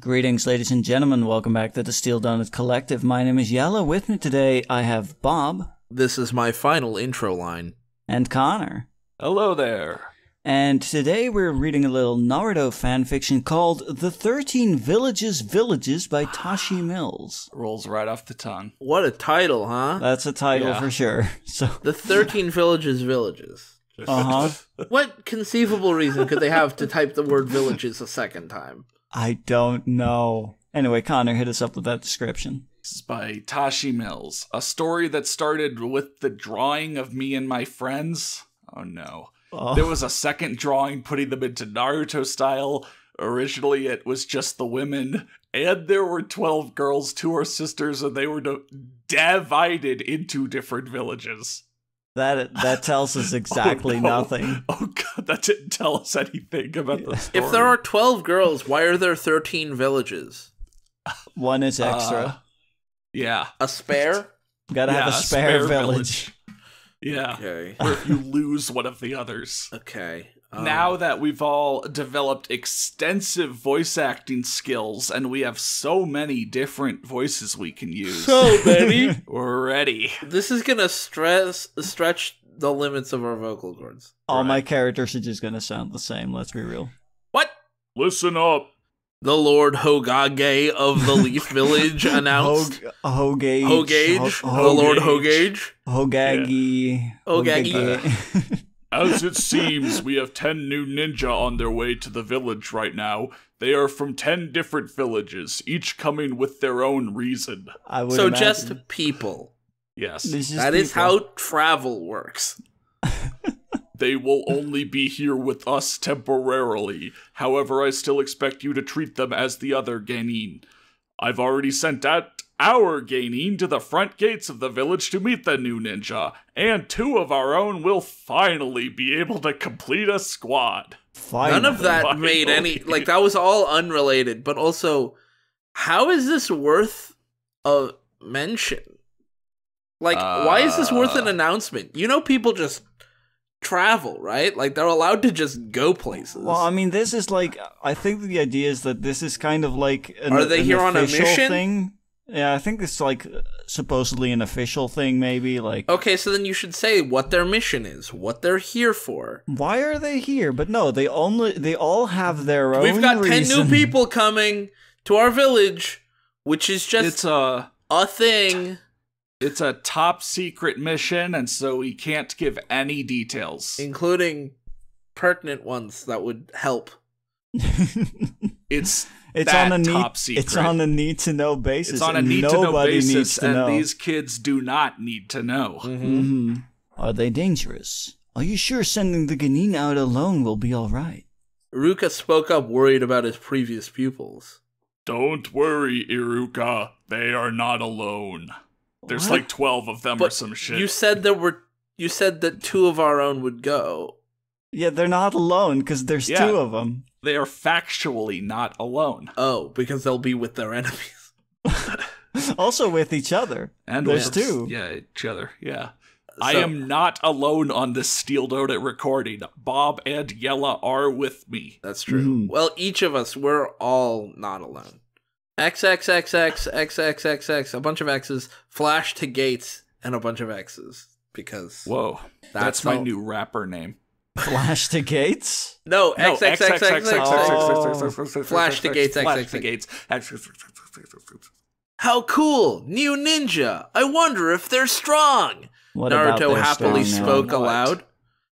Greetings, ladies and gentlemen. Welcome back to the Steel Donut Collective. My name is Yella. With me today, I have Bob. This is my final intro line. And Connor. Hello there. And today we're reading a little Naruto fanfiction called The 13 Villages by Tashi Mills. Rolls right off the tongue. What a title, huh? That's a title for sure. So The 13 Villages. What conceivable reason could they have to type the word villages a second time? I don't know. Anyway, Connor, hit us up with that description. This is by Tashi Mills. A story that started with the drawing of me and my friends. Oh no. Oh. There was a second drawing putting them into Naruto style. Originally it was just the women. And there were 12 girls, 2 are sisters, and they were divided into different villages. That tells us exactly nothing. Oh god, that didn't tell us anything about the story. If there are 12 girls, why are there 13 villages? One is extra. Yeah. A spare? Gotta have a spare village. Yeah. Okay. Or if you lose one of the others. Okay. Now that we've all developed extensive voice acting skills and we have so many different voices we can use. So many. We're ready. This is gonna stretch the limits of our vocal cords. All my characters are just gonna sound the same, let's be real. What? Listen up. The Lord Hokage of the Leaf Village announced. Hogage. The Lord Hogage. Hogagi. Hogagi. As it seems, we have 10 new ninja on their way to the village right now. They are from 10 different villages, each coming with their own reason. I would So imagine. just people. Yes. That is how travel works. They will only be here with us temporarily. However, I still expect you to treat them as the other genin. I've already sent out our genin to the front gates of the village to meet the new ninja, and 2 of our own will finally be able to complete a squad. Finally. None of that made any, like, that was all unrelated, but also, how is this worth a mention? Like, why is this worth an announcement? You know, people just travel, right? Like, they're allowed to just go places. Well, I mean, this is like, I think the idea is that this is kind of like Are they here on a mission? Thing. Yeah, I think it's like supposedly an official thing, maybe. Like, okay, so then you should say what their mission is, what they're here for. Why are they here? But no, they all have their own. We've got 10 reason. new people coming to our village, which is just It's a thing. It's a top secret mission, and so we can't give any details. Including pertinent ones that would help. It's on a top secret. It's on a need to know basis. It's on a need to know basis, needs to and know. these kids do not need to know. Are they dangerous? Are you sure sending the genin out alone will be all right? Iruka spoke up, worried about his previous pupils. Don't worry, Iruka. They are not alone. There's What? like 12 of them or some shit. You said that 2 of our own would go. Yeah, they're not alone because there's 2 of them. They are factually not alone. Oh, because they'll be with their enemies. Also with each other. And there's with 2. Yeah, each other. Yeah. I am not alone on this Steel Donut recording. Bob and Yella are with me. That's true. Well, each of us, we're all not alone. XXXX, XXXX, a bunch of X's, flash to gates, and a bunch of X's. Because whoa, that's my new rapper name. Flash to gates? No, XXXX. Flash to gates, Flash to gates. How cool! New ninja! I wonder if they're strong! What about Naruto their happily strong spoke man? aloud.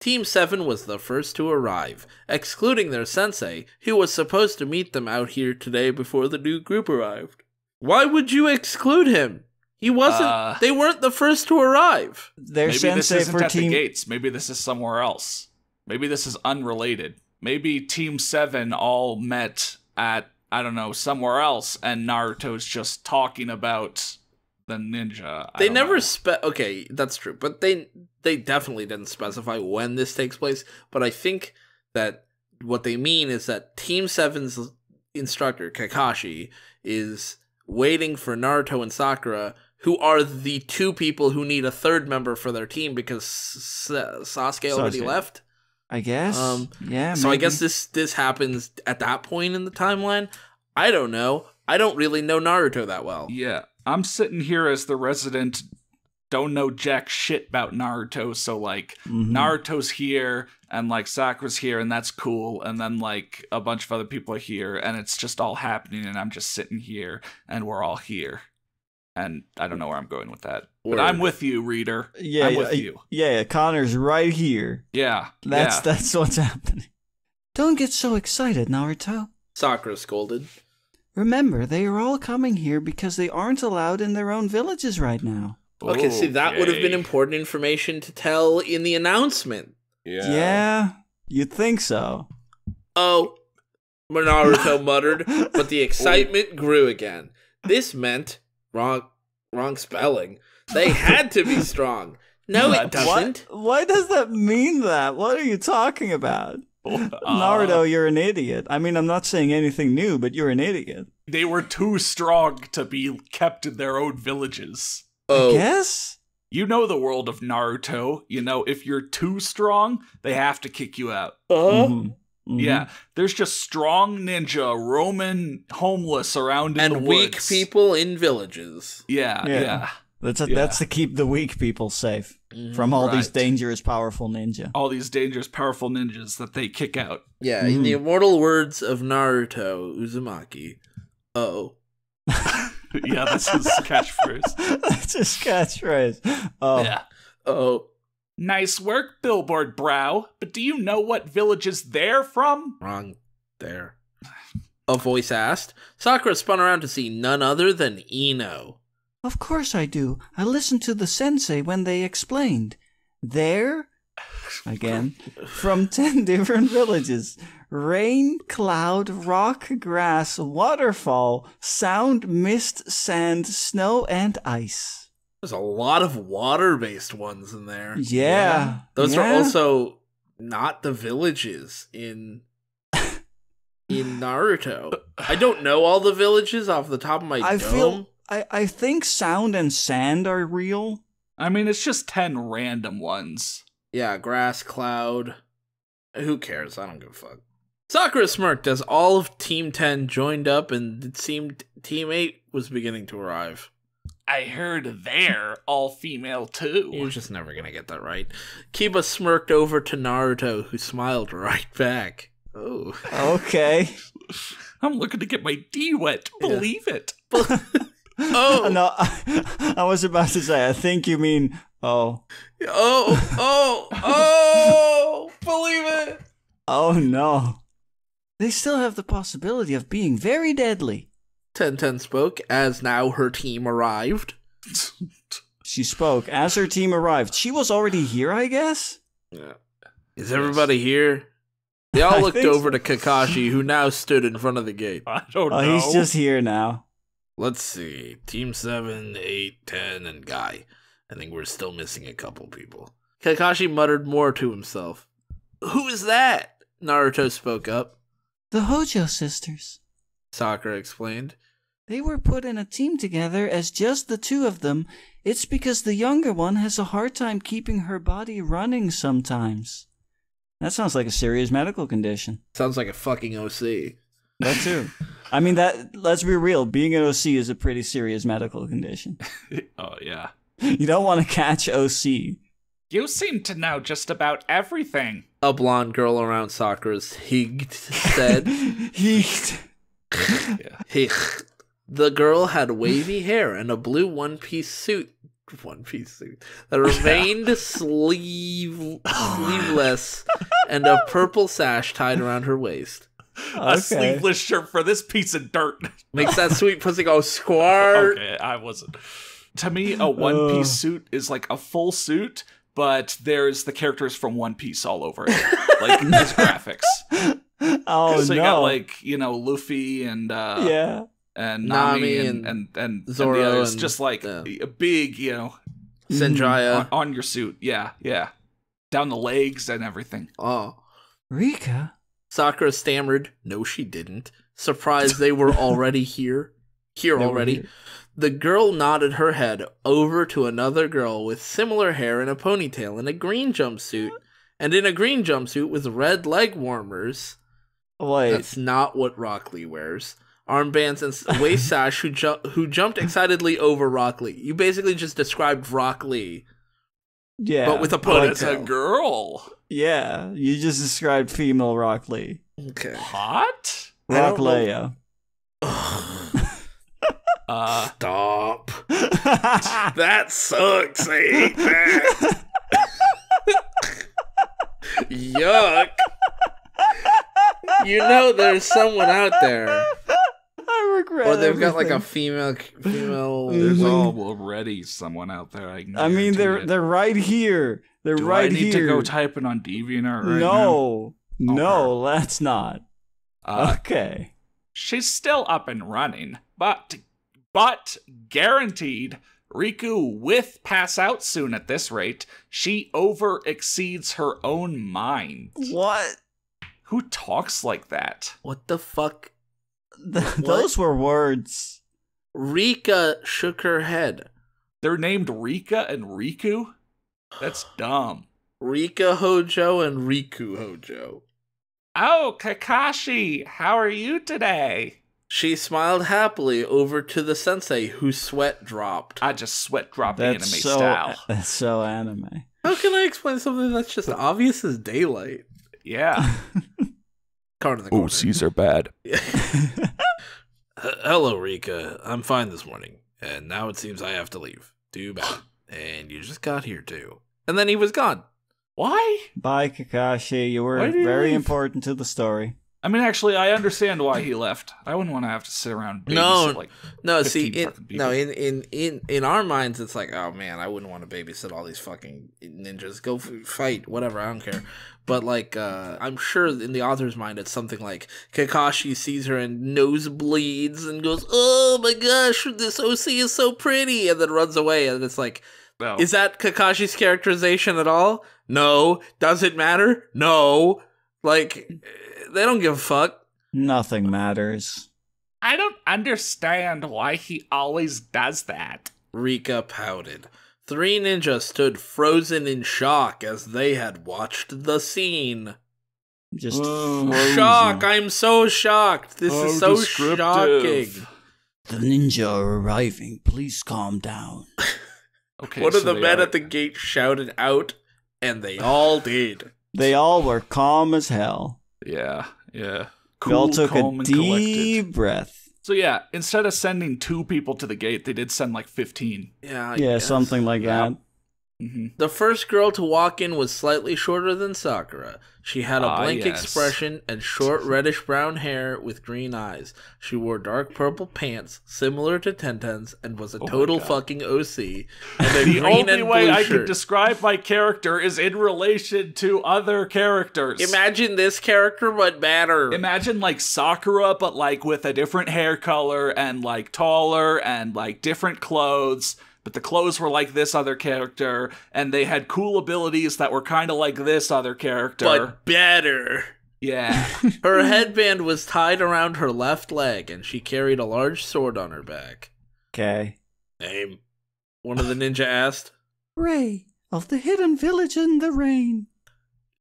Team 7 was the first to arrive, excluding their sensei, who was supposed to meet them out here today before the new group arrived. Why would you exclude him? He wasn't. They weren't the first to arrive. Their Maybe sensei this isn't for at team the gates. Maybe this is somewhere else. Maybe this is unrelated. Maybe Team 7 all met at, I don't know, somewhere else, and Naruto's just talking about the ninja. They never okay, that's true, but they definitely didn't specify when this takes place. But I think that what they mean is that Team 7's instructor, Kakashi, is waiting for Naruto and Sakura, who are the 2 people who need a 3rd member for their team because Sasuke already left. I guess. Yeah. So maybe. I guess this happens at that point in the timeline. I don't know. I don't really know Naruto that well. Yeah, I'm sitting here as the resident don't know jack shit about Naruto, so like Naruto's here and like Sakura's here and that's cool, and then like a bunch of other people are here and it's just all happening and I'm just sitting here and we're all here. And I don't know where I'm going with that. But I'm with you, reader. Yeah, I'm with you. Yeah, Connor's right here. Yeah. That's what's happening. Don't get so excited, Naruto. Sakura scolded. Remember, they are all coming here because they aren't allowed in their own villages right now. Okay, see, that would have been important information to tell in the announcement. Yeah, you'd think so. Oh, Naruto muttered, but the excitement grew again. This meant wrong spelling. They had to be strong. No, it doesn't. Why does that mean that? What are you talking about? Naruto, you're an idiot. I mean, I'm not saying anything new, but you're an idiot. They were too strong to be kept in their own villages. Oh. I guess? You know the world of Naruto. You know, if you're too strong, they have to kick you out. Yeah, there's just strong ninja roaming homeless around in the woods. And weak people in villages. Yeah. That's to keep the weak people safe from all these dangerous, powerful ninja. All these dangerous, powerful ninjas that they kick out. Yeah, in the immortal words of Naruto Uzumaki. Oh. Yeah, that's his catchphrase. That's his catchphrase. Oh. Yeah. Oh. Nice work, Billboard Brow. But do you know what villages they're from? Wrong there. A voice asked. Sakura spun around to see none other than Ino. Of course I do. I listened to the sensei when they explained. They're, again, from 10 different villages. Rain, cloud, rock, grass, waterfall, sound, mist, sand, snow, and ice. There's a lot of water-based ones in there. Yeah. Those are also not the villages in Naruto. I don't know all the villages off the top of my dome. I think sound and sand are real. I mean, it's just 10 random ones. Yeah, grass, cloud. Who cares? I don't give a fuck. Sakura smirked as all of Team 10 joined up and it seemed Team 8 was beginning to arrive. I heard they're all female too. You're just never gonna get that right. Kiba smirked over to Naruto, who smiled right back. Oh. Okay. I'm looking to get my D wet. Believe it. Oh. No, I was about to say, I think you mean, oh. Believe it. Oh no. They still have the possibility of being very deadly. 1010 spoke as now her team arrived. She spoke as her team arrived. She was already here, I guess? Yeah. Is everybody here? They all looked over to Kakashi, who now stood in front of the gate. I don't know. Oh, he's just here now. Let's see. Team 7, 8, 10, and Guy. I think we're still missing a couple people. Kakashi muttered more to himself. Who is that? Naruto spoke up. The Hojo sisters. Sakura explained. They were put in a team together as just the two of them. It's because the younger one has a hard time keeping her body running sometimes. That sounds like a serious medical condition. Sounds like a fucking OC. That too. I mean, let's be real, being an OC is a pretty serious medical condition. Oh, yeah. You don't want to catch OC. You seem to know just about everything. A blonde girl around Sakura's higged said. Higged. Higged. The girl had wavy hair and a blue one-piece suit that remained sleeveless and a purple sash tied around her waist. Okay. A sleeveless shirt for this piece of dirt. Makes that sweet pussy go squirt. Okay, I wasn't. To me, a one-piece suit is like a full suit, but there's the characters from One Piece all over it. Like, there's graphics. Oh, so no. you got, like, you know, Luffy and and Nami and Zoro, and the others, and, just like a big, you know, Sanjaya on your suit. Yeah. Down the legs and everything. Oh. Rika? Sakura stammered, no she didn't, surprised they were already here. Already. The girl nodded her head over to another girl with similar hair and a ponytail in a green jumpsuit, and in a green jumpsuit with red leg warmers. Wait. That's not what Rock Lee wears. armbands, and waist sash who jumped excitedly over Rock Lee. You basically just described Rock Lee. Yeah. But with a But it's a ponytail. girl. Yeah, you just described female Rock Lee. Okay. Hot? Rock Leia. Stop. That sucks. I hate that. Yuck. You know there's someone out there. I regret Or they've got like a everything. female. There's already someone out there. I mean, guarantee it. they're right here. They're Do right I need here. to go typing on DeviantArt right now? No, let's not. Okay. She's still up and running, but guaranteed, Riku with pass out soon at this rate. She over exceeds her own mind. What? Who talks like that? What the fuck? Those were words. Rika shook her head. They're named Rika and Riku? That's dumb. Rika Hojo and Riku Hojo. Oh, Kakashi, how are you today? She smiled happily over to the sensei, whose sweat dropped. I just sweat drop That's anime so, style. That's so anime. How can I explain something that's just obvious as daylight? Yeah. Card in the corner. Caesar bad. Hello, Rika. I'm fine this morning, and now it seems I have to leave. Too bad. And you just got here, too. And then he was gone. Why? Bye, Kakashi. You were Why did you very leave? important to the story. I mean, actually, I understand why he left. I wouldn't want to have to sit around and No, babysit like No, 15 see, fucking people. in our minds, it's like, oh man, I wouldn't want to babysit all these fucking ninjas. Go fight, whatever, I don't care. But like, I'm sure in the author's mind, it's something like Kakashi sees her and nose bleeds and goes, "Oh my gosh, this OC is so pretty," and then runs away. And it's like, No. is that Kakashi's characterization at all? No. Does it matter? No. Like, they don't give a fuck. Nothing matters. I don't understand why he always does that. Rika pouted. Three ninjas stood frozen in shock as they had watched the scene. Just Shock! I'm so shocked. This is so shocking. The ninja are arriving. Please calm down. Okay, One so of the they men are- at the gate shouted out, and they all did. They all were calm as hell. Yeah. We all Cool, took a calm, and collected. deep breath. So yeah, instead of sending 2 people to the gate, they did send like 15. Yeah, I Yeah, guess. something like that. Mm-hmm. The first girl to walk in was slightly shorter than Sakura. She had a blank yes. expression and short reddish-brown hair with green eyes. She wore dark purple pants, similar to Tenten's, and was a total God. fucking OC. And a The green only and way blue I shirt. could describe my character is in relation to other characters. Imagine this character, but better. Imagine like Sakura, but like with a different hair color and like taller and like different clothes. But the clothes were like this other character, and they had cool abilities that were kind of like this other character. But better. Yeah. Her headband was tied around her left leg, and she carried a large sword on her back. Okay. Name? One of the ninja asked. Ray of the hidden village in the rain.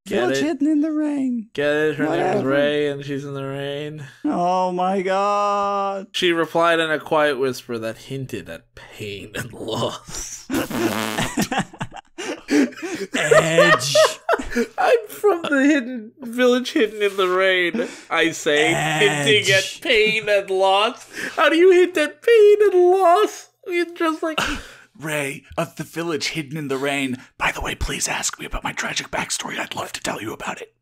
Get Village it? hidden in the rain. Get it? Her name is Whatever. Ray, and she's in the rain. Oh my god. She replied in a quiet whisper that hinted at pain and loss. Edge. I'm from the hidden village hidden in the rain, I say, hinting at Edge. pain and loss. How do you hint at pain and loss? It's just like... Ray of the village hidden in the rain. By the way, please ask me about my tragic backstory. I'd love to tell you about it.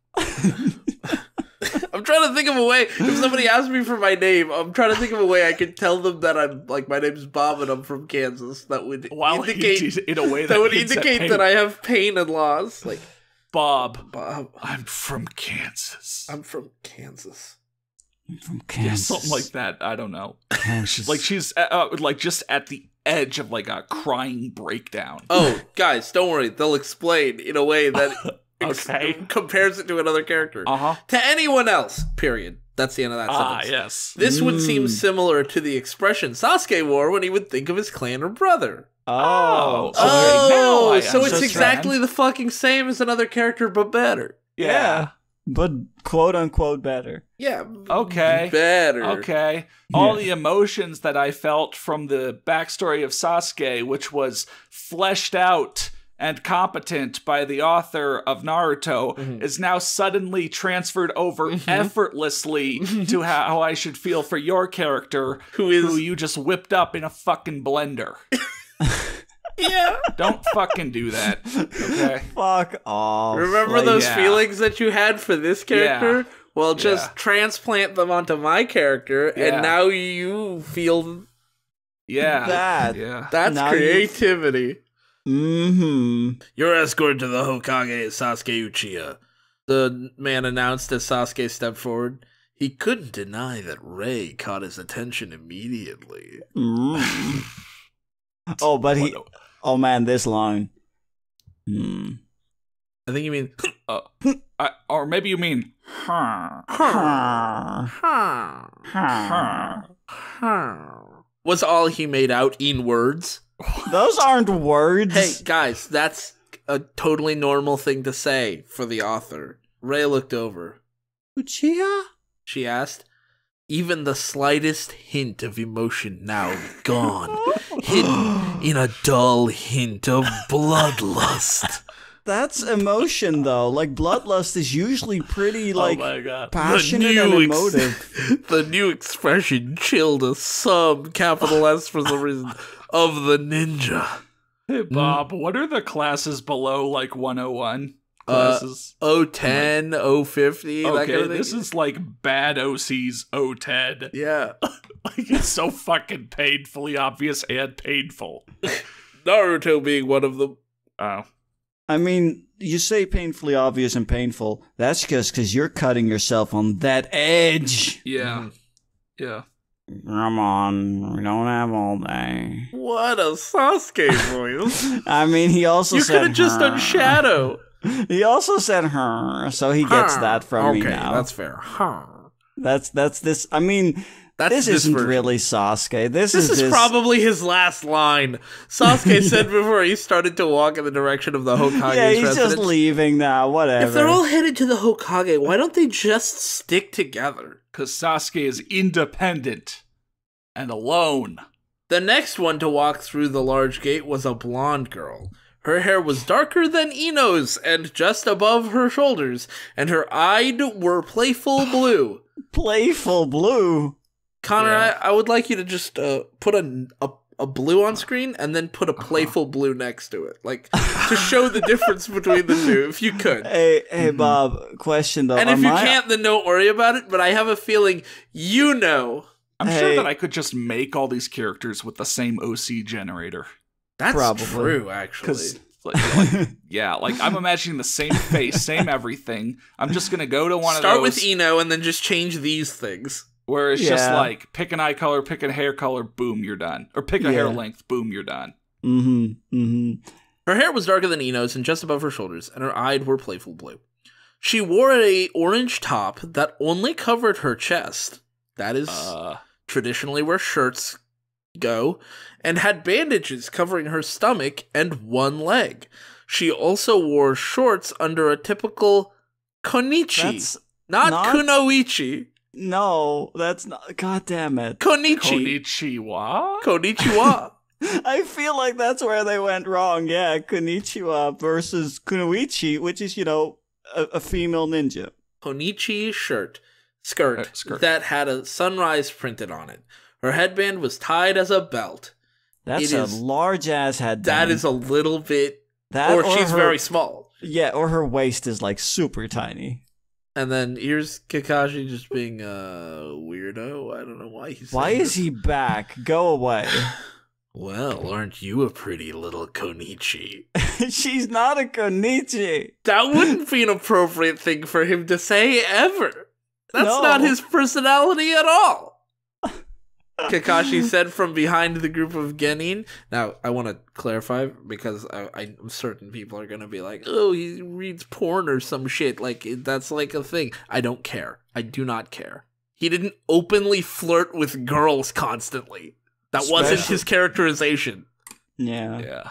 I'm trying to think of a way, if somebody asks me for my name, I'm trying to think of a way I could tell them that I'm, like, my name's Bob and I'm from Kansas. That would While indicate, in a way that would hints at indicate pain. that I have pain and loss. Like, Bob, Bob, I'm from Kansas. I'm from Kansas. From Yeah, Kansas. something like that. I don't know. Kansas. Like she's like just at the edge of like a crying breakdown. Oh, guys, don't worry. They'll explain in a way that Okay. compares it to another character. Uh-huh. To anyone else, period. That's the end of that sentence. Yes. This would seem similar to the expression Sasuke wore when he would think of his clan or brother. Oh. Okay, now I so it's understand. exactly the fucking same as another character, but better. Yeah. but quote-unquote better. Yeah. Okay. Better. Okay. All the emotions that I felt from the backstory of Sasuke, which was fleshed out and competent by the author of Naruto, is now suddenly transferred over effortlessly to how I should feel for your character, who you just whipped up in a fucking blender. Yeah. Don't fucking do that. Okay. Fuck off. Remember those feelings that you had for this character? Yeah. Well, just transplant them onto my character, and now you feel that. Yeah. That's now creativity. Mm-hmm. Your escort to the Hokage is Sasuke Uchiha. The man announced as Sasuke stepped forward. He couldn't deny that Rei caught his attention immediately. Oh, but oh man, this line. I think you mean... or maybe you mean... Was all he made out in words? Those aren't words. Hey, guys, that's a totally normal thing to say for the author. Rei looked over. Uchiha? She asked. Even the slightest hint of emotion now gone, hidden in a dull hint of bloodlust. That's emotion, though. Like, bloodlust is usually pretty, like, oh my God. passionate and emotive. The new expression chilled a sub, capital S for some reason, of the ninja. Hey, Bob, what are the classes below, like, 101? Classes? 010, 050, that kind of thing. This is like bad OC's 010. Yeah. Like, it's so fucking painfully obvious and painful. Naruto being one of them. Oh. I mean, you say painfully obvious and painful. That's just because you're cutting yourself on that edge. Yeah. Yeah. Come on, we don't have all day. What a Sasuke voice. I mean, he also said you could have just done Shadow. He also said her, so he gets that from me now. Okay, that's fair. That's this. I mean, this isn't really Sasuke. This is probably his last line. Sasuke said before he started to walk in the direction of the Hokage's yeah, he's residence. just leaving now. Whatever. If they're all headed to the Hokage, why don't they just stick together? Because Sasuke is independent and alone. The next one to walk through the large gate was a blonde girl. Her hair was darker than Ino's and just above her shoulders, and her eyes were playful blue. Playful blue? Connor, yeah. I would like you to just put a blue on screen and then put a playful blue next to it. Like, to show the difference between the two, if you could. Hey, Bob, question though. And if you can't, then don't worry about it, but I have a feeling you know. I'm sure that I could just make all these characters with the same OC generator. That's true, actually. Like I'm imagining the same face, same everything. I'm just gonna go to one of those. Start with Ino and then just change these things. Where it's just like, pick an eye color, pick a hair color, boom, you're done. Or pick a hair length, boom, you're done. Her hair was darker than Ino's and just above her shoulders, and her eyes were playful blue. She wore an orange top that only covered her chest. That is traditionally where shirts go, and had bandages covering her stomach and one leg. She also wore shorts under a typical konichi. That's not kunoichi. No, that's not. God damn it. Konichi. Konnichiwa? Konnichiwa. I feel like that's where they went wrong. Yeah, konnichiwa versus kunoichi, which is, a female ninja. Konichi skirt that had a sunrise printed on it. Her headband was tied as a belt. That's a large-ass headband. That is a little bit... Or she's very small. Yeah, or her waist is, like, super tiny. And then here's Kakashi just being a weirdo. I don't know why he's... Why is he back? Go away. Well, aren't you a pretty little Konichi? She's not a Konichi. That wouldn't be an appropriate thing for him to say ever. That's not his personality at all. Kakashi said from behind the group of Genin. Now, I want to clarify because I'm certain people are going to be like, oh, he reads porn or some shit. Like, that's like a thing. I don't care. I do not care. He didn't openly flirt with girls constantly. That wasn't his characterization. Yeah.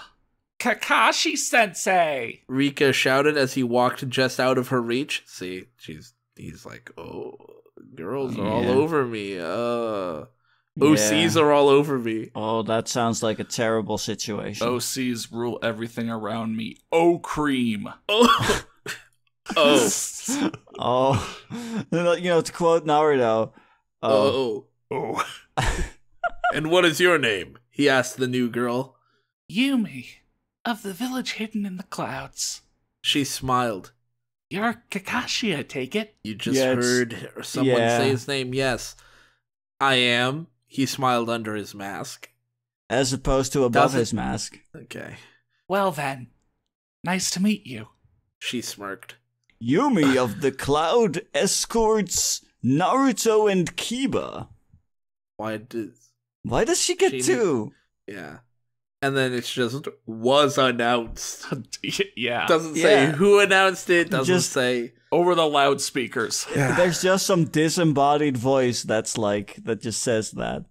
Kakashi-sensei! Rika shouted as he walked just out of her reach. See, he's like, oh, girls are all over me. OCs are all over me. Oh, that sounds like a terrible situation. OCs rule everything around me. Oh, cream. Oh. Oh. Oh. To quote Naruto. Oh. Oh. And what is your name? He asked the new girl. Yumi, of the village hidden in the clouds. She smiled. You're Kakashi, I take it? You just heard someone say his name. Yes, I am. He smiled under his mask. As opposed to above his mask. Okay. Well then, nice to meet you. She smirked. Yumi of the Cloud escorts Naruto and Kiba. Why does she get two? Yeah. And then it's just was announced. Yeah. Doesn't say who announced it. Doesn't say over the loudspeakers. Yeah. There's just some disembodied voice that just says that.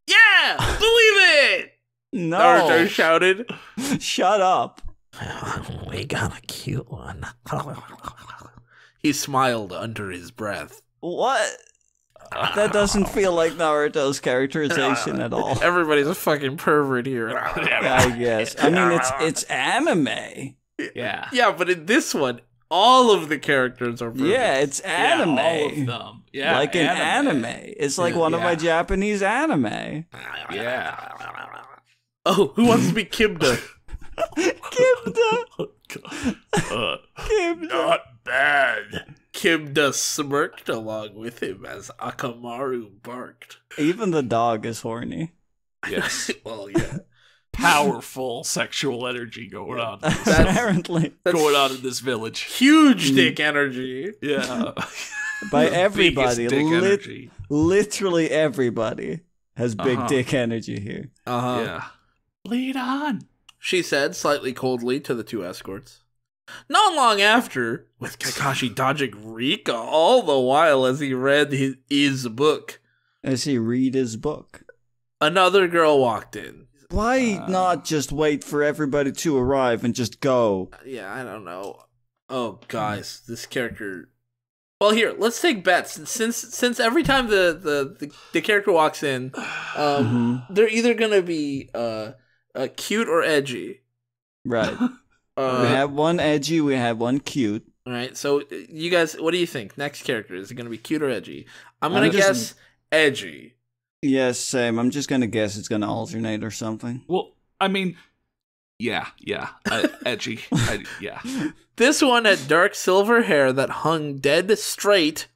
Yeah! Believe it! No. Naruto shouted. Shut up. We got a cute one. He smiled under his breath. What? That doesn't feel like Naruto's characterization at all. Everybody's a fucking pervert here. I guess. I mean, it's anime. Yeah. Yeah, but in this one, all of the characters are perverts. Yeah, it's anime. Yeah, all of them. Yeah, like an anime. It's like one of my Japanese anime. Yeah. Oh, who wants to be Kibda? Kibda. Kibda. Not bad. Kibda smirked along with him as Akamaru barked. Even the dog is horny. Yes. Well, yeah. Powerful sexual energy going on. Apparently. Going on in this village. Huge dick energy. Yeah. By everybody. Dick energy. Literally everybody has big dick energy here. Yeah. Lead on, she said slightly coldly to the two escorts. Not long after, with Kakashi dodging Rika all the while as he read his book. As he read his book. Another girl walked in. Why not just wait for everybody to arrive and just go? Yeah, I don't know. Oh, guys, this character... Well, here, let's take bets. Since every time the character walks in, they're either going to be cute or edgy. Right. We have one edgy, we have one cute. All right, so you guys, what do you think? Next character, is it going to be cute or edgy? I'm going to guess edgy. Yes, same. I'm just going to guess it's going to alternate or something. Well, I mean, yeah. Edgy. Yeah. This one had dark silver hair that hung dead straight,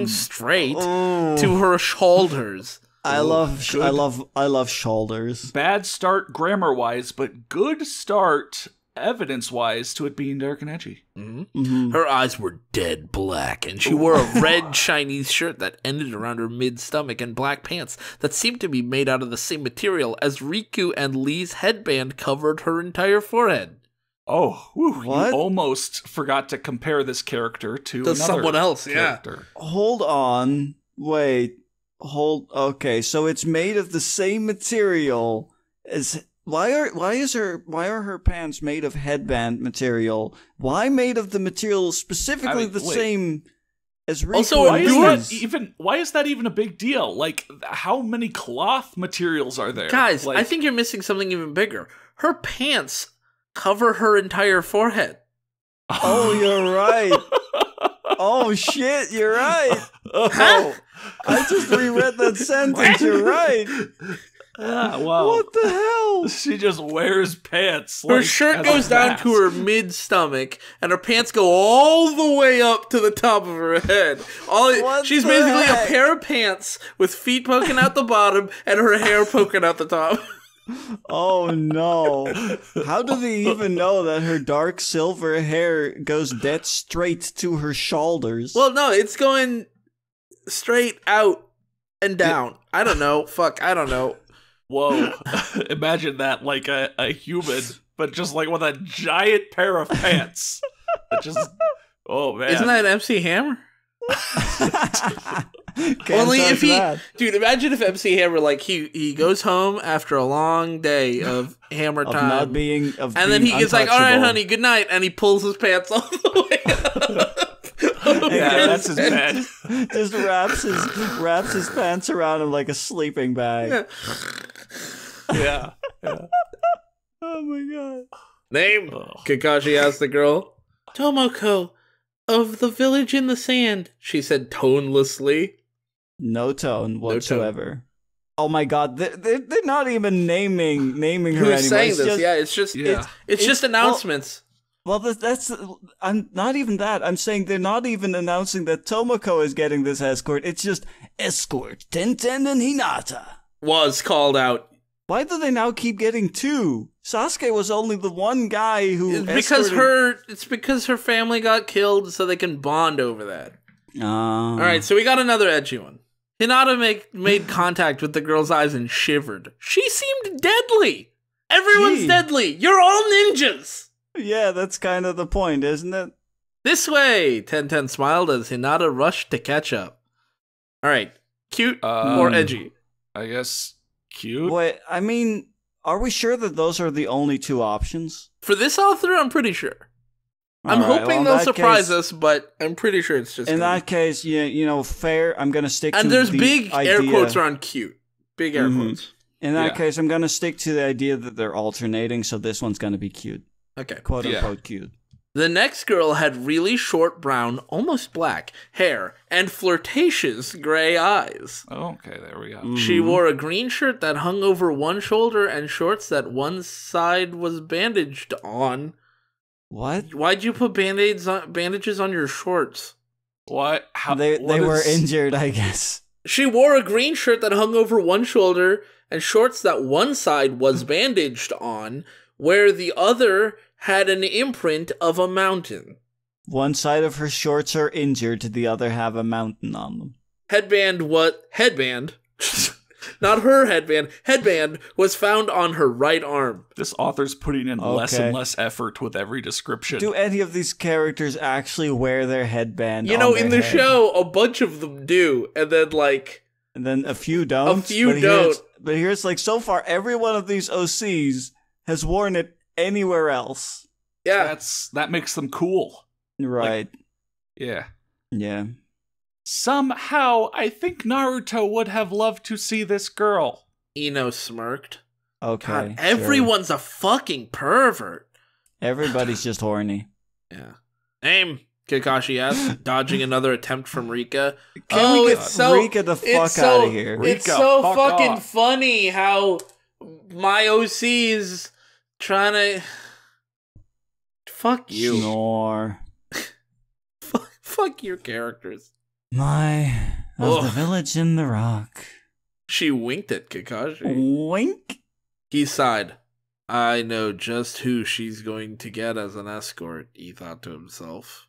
straight, to her shoulders. I love shoulders. Bad start grammar-wise, but good start evidence-wise to it being dark and edgy. Her eyes were dead black, and she wore a red Chinese shirt that ended around her mid-stomach and black pants that seemed to be made out of the same material as Riku and Lee's headband covered her entire forehead. Oh, what? You almost forgot to compare this character to someone else, character. Yeah. Hold on. Wait. Okay, so it's made of the same material as... Why are her pants made of headband material? Why made of the material specifically same as Riku? Also, why is that even a big deal? Like, how many cloth materials are there? Guys, I think you're missing something even bigger. Her pants cover her entire forehead. Oh, you're right. Oh shit, you're right. Oh, I just reread that sentence. You're right. Wow. What the hell? She just wears pants. Her shirt goes down to her mid-stomach, and her pants go all the way up to the top of her head. She's basically a pair of pants with feet poking out the bottom and her hair poking out the top. Oh no. How do they even know that her dark silver hair goes dead straight to her shoulders? Well, no, it's going straight out and down. I don't know. Fuck, I don't know. Whoa. Imagine that, like a human, but just like with a giant pair of pants. Oh man. Isn't that MC Hammer? Only touch if he, that. dude. Imagine if MC Hammer like he goes home after a long day of hammer Of time, not being of and then being he gets like, "All right, untouchable. honey, good night," and he pulls his pants all the way up. Yeah, that's his bed. Just wraps his pants around him like a sleeping bag. Yeah. Oh my god. Name? Kakashi asked the girl. Tomoko, of the village in the sand, she said tonelessly. No tone whatsoever. Oh my god, they're not even naming her anymore. Who's saying It's this? just- It's just announcements. Well, that's I'm not even that. I'm saying they're not even announcing that Tomoko is getting this escort. It's just escort Tenten and Hinata. Was called out. Why do they now keep getting two? Sasuke was only the one guy who It's because her family got killed, so they can bond over that. All right, so we got another edgy one. Hinata made contact with the girl's eyes and shivered. She seemed deadly. Everyone's deadly. You're all ninjas. Yeah, that's kind of the point, isn't it? This way, Tenten smiled as Hinata rushed to catch up. All right, cute or edgy? I guess cute. Wait, I mean, are we sure that those are the only two options? For this author, I'm pretty sure. I'm All right, hoping well, they'll in that surprise case- us, but I'm pretty sure it's just In gonna that case, you know, fair. I'm gonna stick And to there's the big idea. air quotes around cute. Big air quotes. In that Yeah. case, I'm gonna stick to the idea that they're alternating, so this one's gonna be cute, Okay. quote unquote cute. The next girl had really short brown, almost black, hair and flirtatious gray eyes. Oh, okay, there we go. She wore a green shirt that hung over one shoulder and shorts that one side was bandaged on. What? Why'd you put bandages on your shorts? What? How, They what were is- injured, I guess. She wore a green shirt that hung over one shoulder and shorts that one side was bandaged on, where the other had an imprint of a mountain. One side of her shorts are injured, the other have a mountain on them. Headband, not her headband. Headband was found on her right arm. This author's putting in less Okay. and less effort with every description. Do any of these characters actually wear their headband? You know, on in their the head? show, a bunch of them do, and then like And then a few don't. A few but here don't. but here's like, so far, every one of these OCs has worn it anywhere else. yeah, That makes them cool. Right. Yeah. Yeah. Somehow, I think Naruto would have loved to see this girl. Ino smirked. Okay. God, sure. everyone's a fucking pervert. Everybody's just horny. Yeah. Name, Kakashi asked, dodging another attempt from Rika. Can we get it's so- Rika the it's fuck so- out of here? It's Rika, so fuck fucking off. funny how my OC's trying to... Fuck you. Snore. Fuck your characters. My of the Ugh. village in the rock. She winked at Kakashi. Wink. He sighed. I know just who she's going to get as an escort, he thought to himself.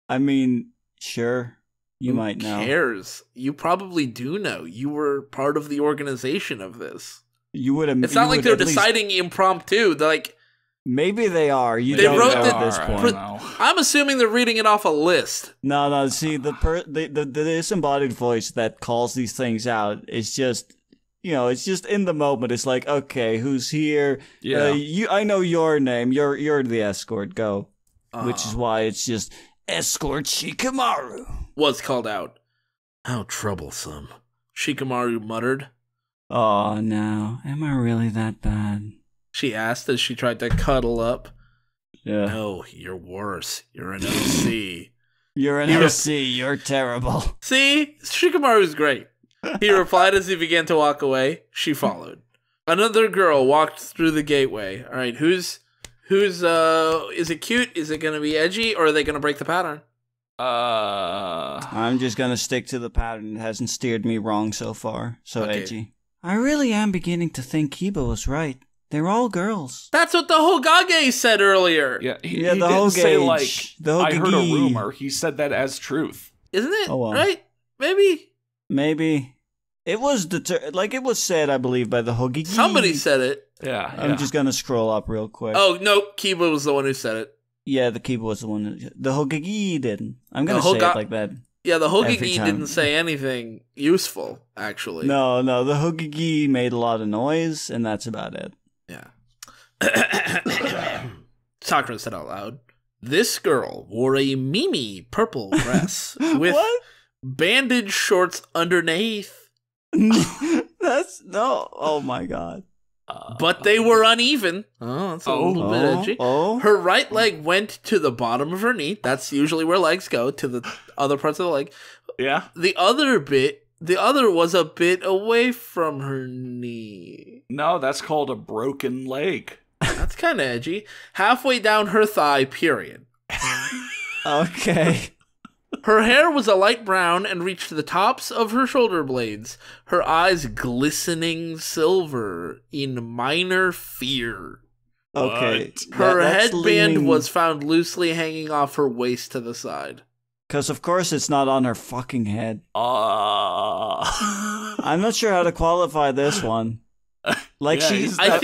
I mean, sure. You might know. Who cares? You probably do know. You were part of the organization of this. You would have. It's not like they're deciding impromptu. They're like, Maybe they are. You They don't wrote know the- at this I point. don't know. I'm assuming they're reading it off a list. No. See, the disembodied voice that calls these things out is just, it's just in the moment. It's like, okay, who's here? Yeah. I know your name. You're the escort. Go. Which is Ah. why it's just escort Shikamaru. Was called out. How troublesome. Shikamaru muttered. Oh no, am I really that bad? She asked as she tried to cuddle up. Yeah. No, you're worse. You're an OC. You're an OC. You're terrible. See? Shikamaru's great. He replied as he began to walk away. She followed. Another girl walked through the gateway. All right, who's is it cute? Is it going to be edgy, or are they going to break the pattern? I'm just gonna stick to the pattern. It hasn't steered me wrong so far. So Okay. edgy. I really am beginning to think Kiba was right. They're all girls. That's what the Hokage said earlier. Yeah, he Yeah, the didn't say, Hokage. like, The I heard a Hokage. rumor. He said that as truth. Isn't it? Oh, well. Right? Maybe. Maybe. It was it was said, I believe, by the Hokage. Somebody said it. Yeah, I'm just gonna scroll up real quick. Oh, no, Kiba was the one who said it. Yeah, the Kiba was the one. The Hokage didn't. I'm gonna The say it Hoga- like that. Yeah, the Every Hokigi time. didn't say anything useful, actually. No, the Hokigi made a lot of noise, and that's about it. Yeah. Sakura said out loud, "This girl wore a Mimi purple dress with What? bandage shorts underneath, That's no. Oh my god. but they were uneven." Oh, that's a little bit edgy. Oh. Her right leg went to the bottom of her knee. That's usually where legs go, to the other parts of the leg. Yeah. The other was a bit away from her knee. No, that's called a broken leg. That's kind of edgy. Halfway down her thigh, period. Okay. Her hair was a light brown and reached the tops of her shoulder blades, her eyes glistening silver in minor fear. Okay. Her That's headband leaning- was found loosely hanging off her waist to the side. Because of course it's not on her fucking head. I'm not sure how to qualify this one. Like Yeah, she's. I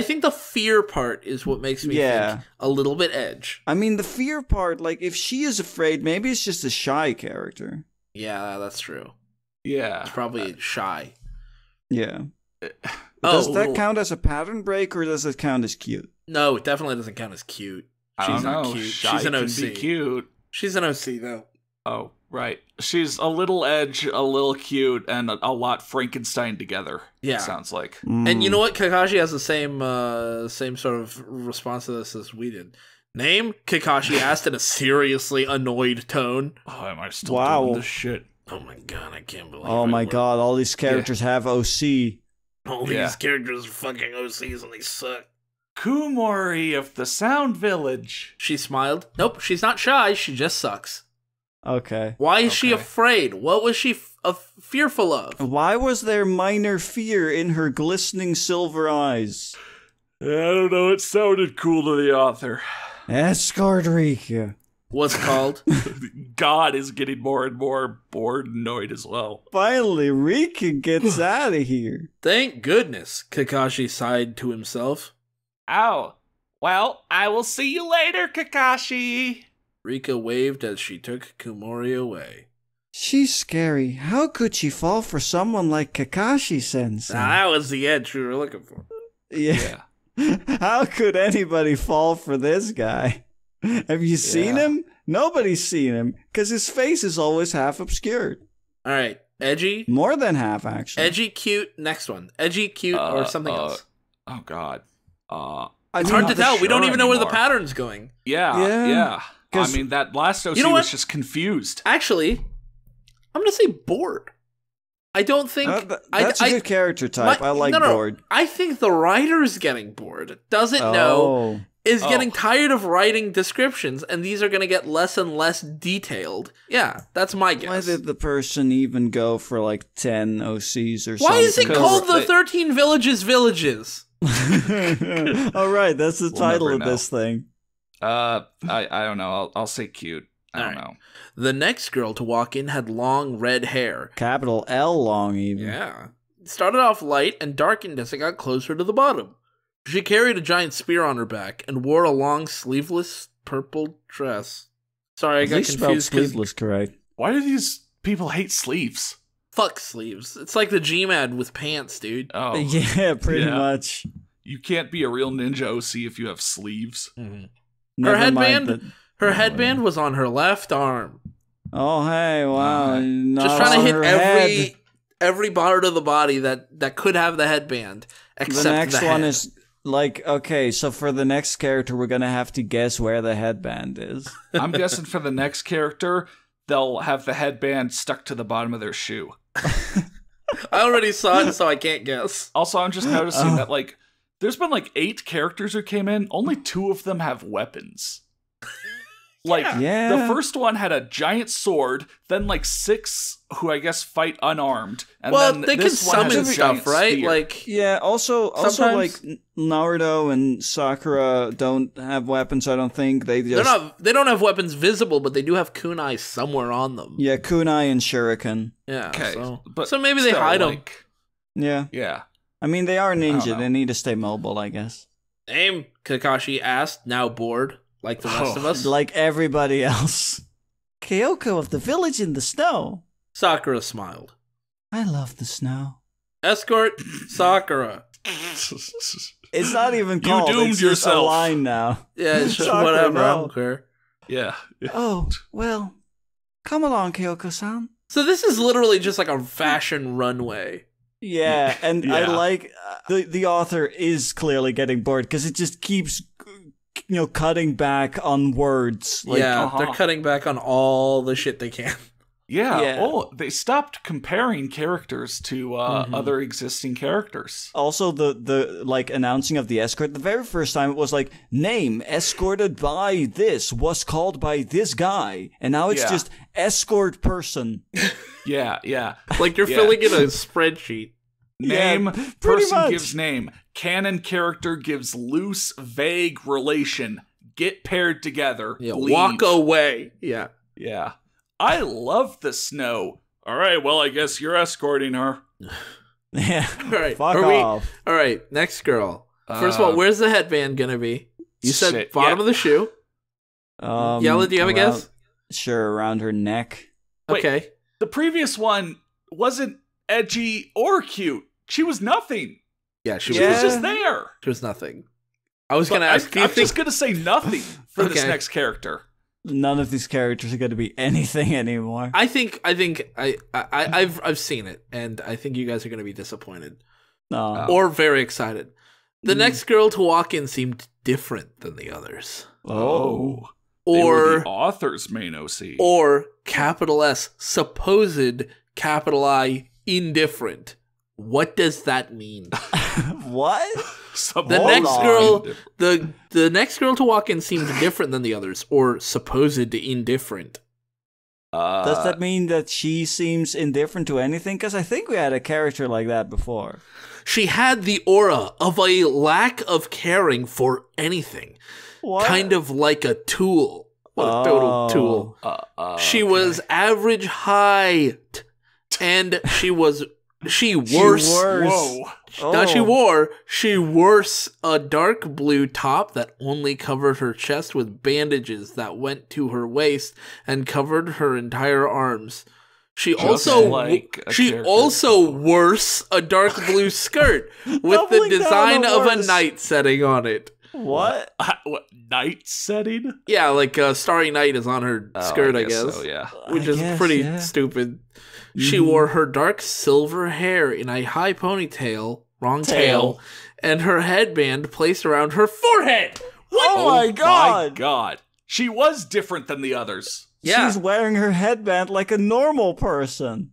think the fear part is what makes me think a little bit edge. I mean, the fear part. Like, if she is afraid, maybe it's just a shy character. Yeah, that's true. Yeah. It's probably shy. Yeah. Oh, Does that count as a pattern break, or does it count as cute? No, it definitely doesn't count as cute. I She's don't not know. cute. Shy She's an can OC. be cute. She's an OC though. Oh, right. She's a little edge, a little cute, and a lot Frankenstein together. Yeah. It sounds like. And you know what? Kakashi has the same sort of response to this as we did. Name? Kakashi asked in a seriously annoyed tone. Oh, am I still Wow. doing this shit? Oh my god, I can't believe Oh my god! All these characters have OC. All Yeah. these characters are fucking OCs and they suck. Kumori of the Sound Village. She smiled. Nope, she's not shy, she just sucks. Okay. Why is she Okay. afraid? What was she fearful of? Why was there minor fear in her glistening silver eyes? I don't know. It sounded cool to the author. Escort Rika. What's called? God is getting more and more bored and annoyed as well. Finally, Rika gets out of here. Thank goodness, Kakashi sighed to himself. Ow. Well, I will see you later, Kakashi. Rika waved as she took Kumori away. She's scary. How could she fall for someone like Kakashi-sensei? Now, that was the edge we were looking for. Yeah. How could anybody fall for this guy? Have you seen him? Nobody's seen him, because his face is always half obscured. All right, edgy, More than half, actually. edgy, cute. Next one, edgy, cute, or something else. Oh, God. It's hard to tell. We don't even know where the anymore. pattern's going. Yeah. I 'Cause- mean, that last OC You know what? was just confused. Actually, I'm gonna say bored. I don't think That's a good character type. I like bored. I think the writer's getting bored. Doesn't know. Is getting tired of writing descriptions, and these are going to get less and less detailed. Yeah, that's my guess. Why did the person even go for like 10 OCs or something? Why is it called the They- 13 Villages? All right, that's the title never of know. this thing. I don't know. I'll say cute. I don't know. The next girl to walk in had long red hair. Capital L long even. Yeah. It started off light and darkened as it got closer to the bottom. She carried a giant spear on her back and wore a long sleeveless purple dress. Sorry, I At got least spelled confused because sleeveless correct. Why do these people hate sleeves? fuck sleeves. It's like the Gmad with pants, dude. Oh, Yeah, pretty Yeah. much. you can't be a real ninja OC if you have sleeves. Never Her mind headband, her headband was on her left arm. Oh, hey, wow. not Just trying on to her hit head. every part of the body that could have the headband, except The next one head. is like, okay, so for the next character, we're gonna have to guess where the headband is. I'm guessing for the next character, they'll have the headband stuck to the bottom of their shoe. I already saw it, so I can't guess. Also, I'm just noticing that, like, there's been, like, 8 characters who came in. Only 2 of them have weapons. Like, Yeah. the first one had a giant sword, then, like, 6 who I guess fight unarmed. And Well, then they can this one has summon a stuff, giant right? spear. Like, Yeah, also like Sometimes- Naruto and Sakura don't have weapons, I don't think. They they just don't have weapons visible, but they do have kunai somewhere on them. Yeah, kunai and shuriken. Yeah. Okay, So maybe they still, hide them. like, Yeah. Yeah. I mean, they are ninja. know. They need to stay mobile, I guess. Name? Kakashi asked, now bored, like the rest of us. Like everybody else. Kyoko of the village in the snow. Sakura smiled. I love the snow. Escort Sakura. It's not even called. doomed it's just yourself. a line now. Yeah, it's Sakura, whatever. I no. don't care. Yeah. Oh, well, come along, Kyoko-san. So this is literally just like a fashion runway. Yeah, and I Yeah. like the author is clearly getting bored because it just keeps, cutting back on words. Like, Yeah, they're cutting back on all the shit they can. Yeah. Yeah. Oh, they stopped comparing characters to other existing characters. Also, the like announcing of the escort. The very first time it was like name escorted by this was called by this guy, and now it's Yeah. just escort person. Yeah, yeah. Like you're Yeah. filling in a spreadsheet. Name, Yeah, pretty person much. gives name. Canon character gives loose, vague relation. Get paired together. Yeah, leave. walk away. Yeah. Yeah. I love the snow. All right, well, I guess you're escorting her. Yeah, All right. fuck are we- off. All right. Next girl. First of all, where's the headband gonna be? You said Shit, bottom yeah. of the shoe. Yella, do you have a guess? Sure, around her neck. Wait. Okay. The previous one wasn't edgy or cute. She was nothing. Yeah, she She was. was just there. She was nothing. I was But gonna ask. Do you I'm think? just gonna say nothing for this Okay. next character. None of these characters are going to be anything anymore. I've seen it, and I think you guys are gonna be disappointed No. or very excited. The next girl to walk in seemed different than the others, Oh. They were or the author's main OC. or capital S supposed capital I indifferent. What does that mean? What? The next girl, the next girl to walk in seemed different than the others, or supposed indifferent. Does that mean that she seems indifferent to anything? Because I think we had a character like that before. She had the aura of a lack of caring for anything, What? kind of like a tool. What a total tool. She was average height, and she wore. Oh. She wore a dark blue top that only covered her chest with bandages that went to her waist and covered her entire arms. She also like a she character. also wore a dark blue skirt with the Doubling down design on of a worse. night setting on it. What? What night setting? Yeah, like Starry Night is on her skirt, I guess. So, yeah. Which I is guess, pretty yeah. stupid. She wore her dark silver hair in a high ponytail, wrong tail, and her headband placed around her forehead. Oh my god! My God. She was different than the others. Yeah. She's wearing her headband like a normal person.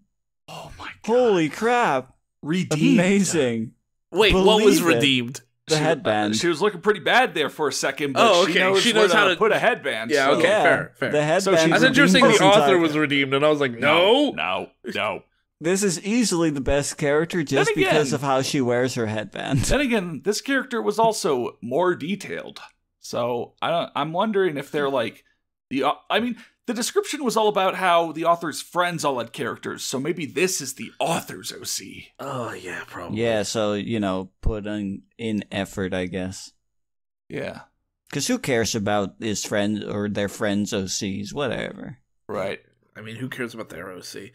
Oh my God. Holy crap. Redeemed. Amazing. Wait, what was Believe it. redeemed? The headband. She was looking pretty bad there for a second, but Oh, she okay. knows, She where knows how to- put a headband. Yeah, so- okay. Yeah, fair. the headband. So she's I thought you were saying redeems the this author entire- was redeemed, and I was like, no. No. This is easily the best character just Then again- because of how she wears her headband. Then again, this character was also more detailed. So I'm wondering if they're like the description was all about how the author's friends all had characters. So maybe this is the author's OC. Oh, yeah, probably. Yeah, so, put in effort, I guess. Yeah. Because who cares about his friend or their friends' OCs? Whatever. Right. I mean, who cares about their OC?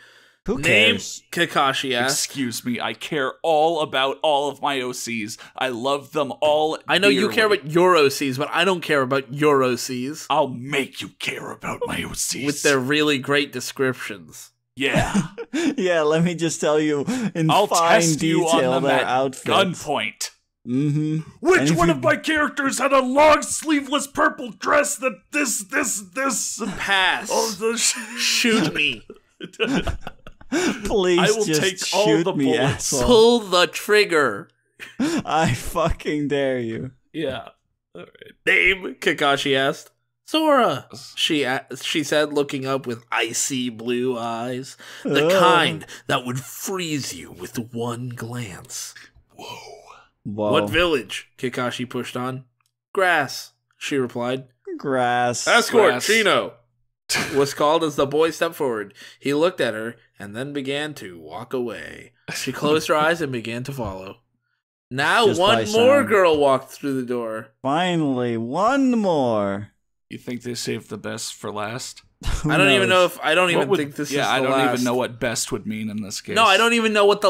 Who Name cares? Kakashi asked. Excuse me, I care all about all of my OCs. I love them all. I know you dearly. care about your OCs, but I don't care about your OCs I'll make you care about my OCs. with their really great descriptions. Yeah. Yeah, let me just tell you in I'll fine test you detail on them their at outfits. gunpoint. Mm-hmm. Which And if one you- of my characters had a long sleeveless purple dress that this Pass. Shoot me. Please I will just take all shoot the me, bullets. asshole. Pull the trigger. I fucking dare you. Yeah. Name, Kakashi asked. Sora, she said, looking up with icy blue eyes. The Ugh. kind that would freeze you with one glance. Whoa. What village? Kakashi pushed on. Grass, she replied. Grass. Escort, Grass. Chino, was called as the boy stepped forward. He looked at her and then began to walk away. She closed her eyes and began to follow. Now Just by one more sound. girl walked through the door. Finally, one more. You think they saved the best for last? Who I don't even know knows? if I don't even think this is the last. I don't even know what best would mean in this case. No, I don't even know what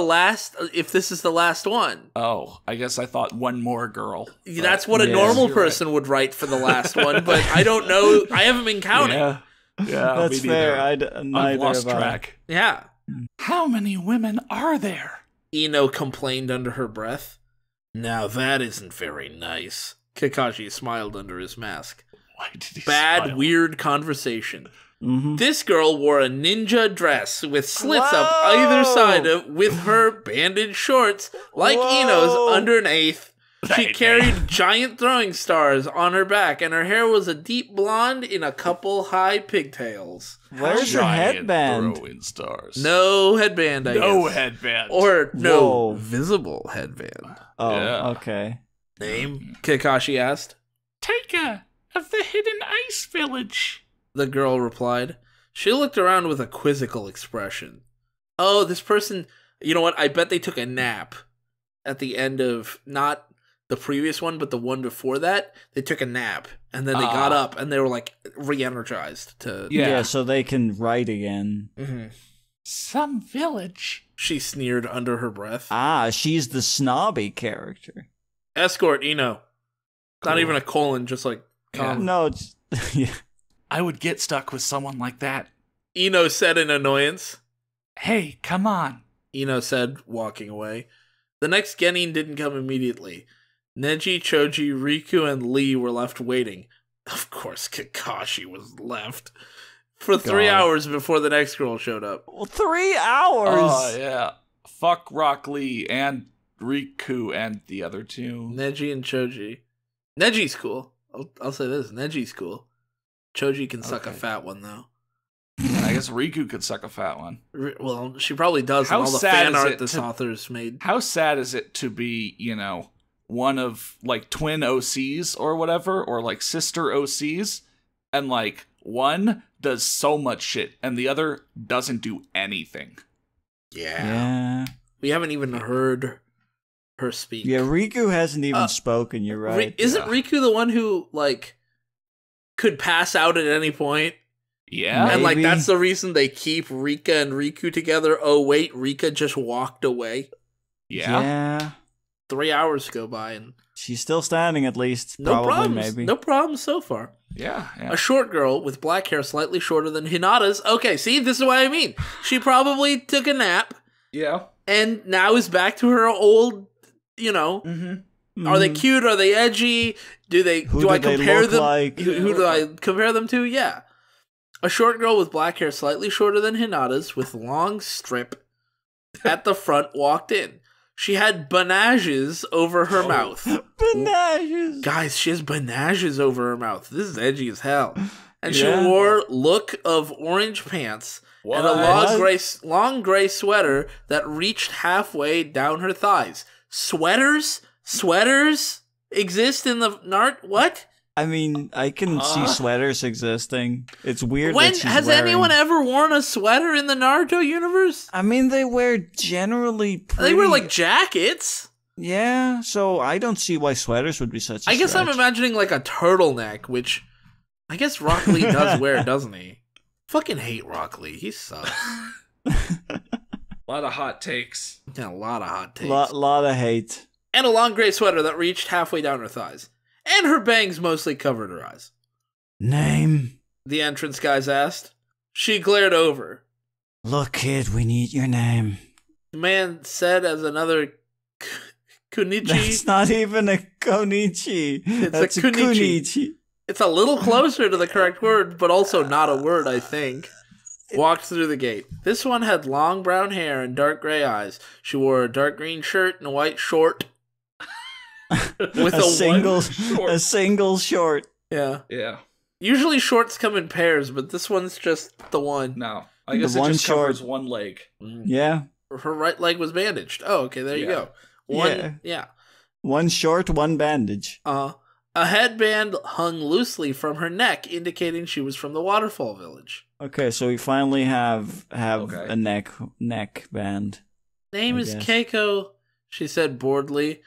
if this is the last one. Oh, I guess I thought one more girl. That's what a Yes. normal You're person would write for the last one, but I don't know. I haven't been counting. Yeah, That's me fair. neither. I've I've lost track. Yeah. How many women are there? Ino complained under her breath. Now that isn't very nice. Kakashi smiled under his mask. Why did he Bad, smile? weird conversation. Mm-hmm. This girl wore a ninja dress with slits up either side with her bandaged shorts, like Whoa. Ino's underneath. She Hey, carried giant throwing stars on her back, and her hair was a deep blonde in a couple high pigtails. Where's her Giant headband? Throwing stars. No headband, I No guess. headband. Or no Whoa. visible headband. Oh, Yeah. okay. Name? Kakashi asked. Taika of the Hidden Ice Village. The girl replied. She looked around with a quizzical expression. Oh, this person... You know what? I bet they took a nap at the end of... Not the previous one, but the one before that. They took a nap, and then they got up, and they were, like, re-energized to... Yeah. So they can write again. Mhm. Some village. She sneered under her breath. Ah, she's the snobby character. Escort, Ino. Not Cool. even a colon, just like... comma. No, it's... yeah. I would get stuck with someone like that. Ino said in annoyance. Hey, come on. Ino said, walking away. The next Genin didn't come immediately. Neji, Choji, Riku, and Lee were left waiting. Of course, Kakashi was left. For 3 God. hours before the next girl showed up. Well, 3 hours! Oh, yeah. Fuck Rock Lee and Riku and the other two. Neji and Choji. Neji's cool. I'll say this. Neji's cool. Choji can suck a Okay. fat one, though. And I guess Riku could suck a fat one. Well, she probably does How in all the sad fan is art it this to- author's made. How sad is it to be, one of, like, twin OCs or whatever, or, like, sister OCs, and, like, one does so much shit, and the other doesn't do anything. Yeah. We haven't even heard her speak. Yeah, Riku hasn't even spoken, you're right. Isn't Riku the one who, like, could pass out at any point? Yeah? And, like, Maybe. that's the reason they keep Rika and Riku together. Oh, wait, Rika just walked away. Yeah? 3 hours go by, and She's still standing, at least. no Probably, problems. maybe. No problems so far. Yeah. A short girl with black hair slightly shorter than Hinata's. Okay, see, this is what I mean. She probably took a nap, Yeah. and now is back to her old, Mm-hmm. Are they cute? Are they edgy? Do Who I do they compare look them? like? Who do I compare them to? Yeah. A short girl with black hair slightly shorter than Hinata's with long strip at the front walked in. She had banages over her mouth. Banages! Guys, she has banages over her mouth. This is edgy as hell. And Yeah. she wore look of orange pants and a What? long gray sweater that reached halfway down her thighs. Sweaters exist in the Nart. What? I mean, I can see sweaters existing. It's weird When that she's has wearing... anyone ever worn a sweater in the Naruto universe? I mean, they wear generally pretty... They wear like jackets. Yeah, so I don't see why sweaters would be such a I guess I'm stretch. imagining like a turtleneck, which I guess Rock Lee does wear, doesn't he? Fucking hate Rock Lee. He sucks. A lot of hot takes. Yeah, a lot of hot takes. Lot of hate. And a long gray sweater that reached halfway down her thighs. And her bangs mostly covered her eyes. Name? The entrance guys asked. She glared over. Look, kid, we need your name. The man said as another Kunichi. That's not even a konichi. That's a kunichi. kunichi. It's a little closer to the correct word, but also not a word, I think. Walked through the gate. This one had long brown hair and dark gray eyes. She wore a dark green shirt and a white short. With a single short. a single short. Yeah. Yeah. Usually shorts come in pairs, but this one's just the one. No. I guess The it one just short. covers one leg. Yeah. Her right leg was bandaged. Oh, okay, there you Yeah. go. One, yeah. One short, one bandage. A headband hung loosely from her neck, indicating she was from the waterfall village. Okay, so we finally have Okay. a neck band. Name I is guess. Keiko, she said boredly.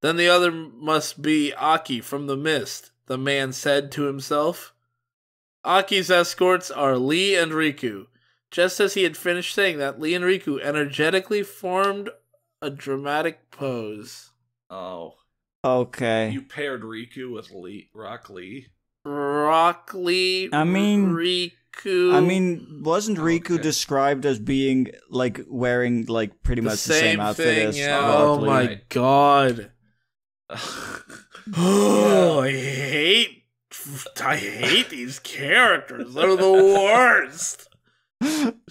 Then the other must be Aki from the mist, the man said to himself. Aki's escorts are Lee and Riku. Just as he had finished saying that, Lee and Riku energetically formed a dramatic pose. Oh. Okay. You paired Riku with Rock Lee. Rock Lee, I mean, Riku. wasn't Riku described as being like wearing like pretty much the same outfit thing, as yeah. Rock Oh Lee? my god. Oh, I hate these characters. They're the worst.